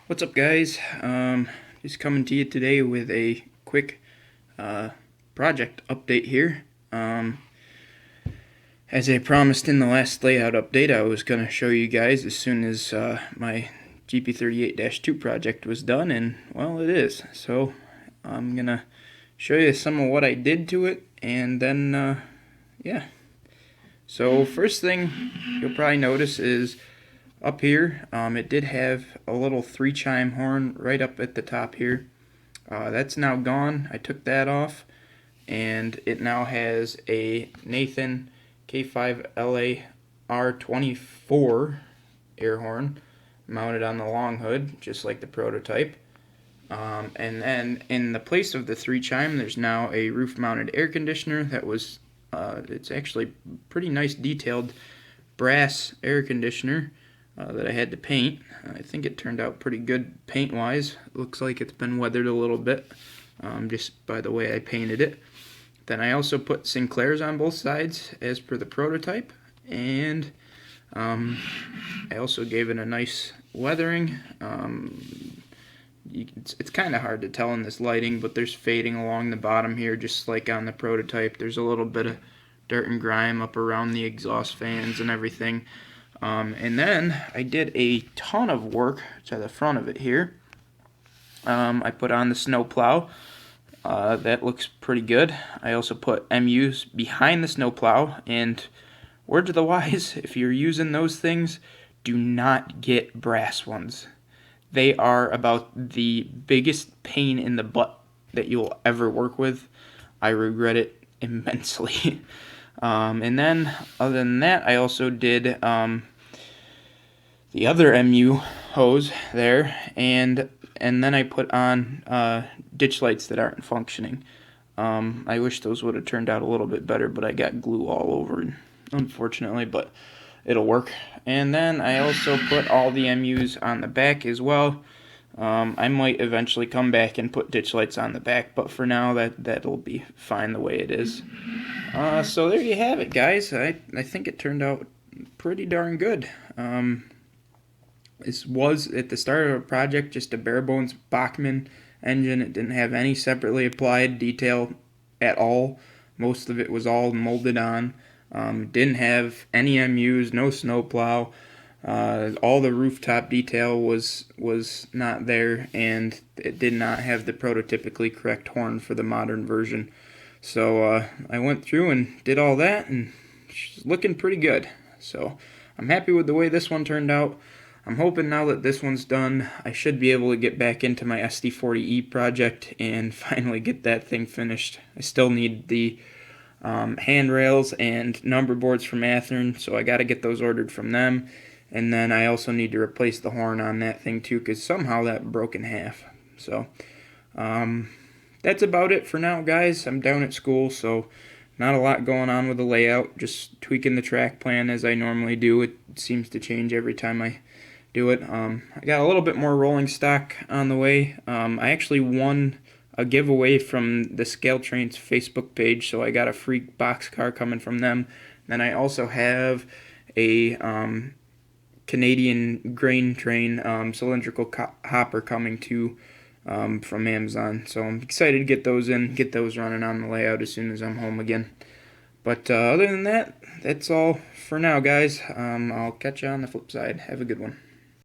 What's up, guys? Just coming to you today with a quick project update here. As I promised in the last layout update, I was going to show you guys as soon as my GP38-2 project was done, and well, it is. So I'm going to show you some of what I did to it, and then, yeah. So first thing you'll probably notice is up here, it did have a little 3-chime horn right up at the top here. That's now gone. I took that off, and it now has a Nathan K5LA R24 air horn mounted on the long hood, just like the prototype. And then in the place of the 3-chime, there's now a roof-mounted air conditioner that was, it's actually pretty nice detailed brass air conditioner. That I had to paint. I think it turned out pretty good paint-wise. Looks like it's been weathered a little bit, just by the way I painted it. Then I also put Sinclairs on both sides, as per the prototype, and I also gave it a nice weathering. It's kind of hard to tell in this lighting, but there's fading along the bottom here, just like on the prototype. There's a little bit of dirt and grime up around the exhaust fans and everything. And then I did a ton of work to the front of it here. I put on the snowplow. That looks pretty good. I also put MUs behind the snowplow, and word to the wise, if you're using those things, do not get brass ones. They are about the biggest pain in the butt that you'll ever work with. I regret it immensely. And then, other than that, I also did the other MU hose there, and then I put on ditch lights that aren't functioning. I wish those would have turned out a little bit better, but I got glue all over, unfortunately, but it'll work. And then I also put all the MUs on the back as well. I might eventually come back and put ditch lights on the back, but for now that'll be fine the way it is. So there you have it, guys. I think it turned out pretty darn good. This was, at the start of a project, just a bare-bones Bachmann engine. It didn't have any separately applied detail at all. Most of it was all molded on. Didn't have any MUs, no snowplow. All the rooftop detail was not there, and it did not have the prototypically correct horn for the modern version. So I went through and did all that, and it's looking pretty good. So I'm happy with the way this one turned out. I'm hoping now that this one's done, I should be able to get back into my SD40E project and finally get that thing finished. I still need the handrails and number boards from Athearn, so I got to get those ordered from them. And then I also need to replace the horn on that thing too, because somehow that broke in half. So that's about it for now, guys. I'm down at school, so not a lot going on with the layout. Just tweaking the track plan as I normally do. It seems to change every time I do it. I got a little bit more rolling stock on the way. I actually won a giveaway from the Scale Trains Facebook page, so I got a free boxcar coming from them. Then I also have a Canadian grain train cylindrical hopper coming to from Amazon. So I'm excited to get those in, get those running on the layout as soon as I'm home again. But other than that, that's all for now, guys. I'll catch you on the flip side. Have a good one.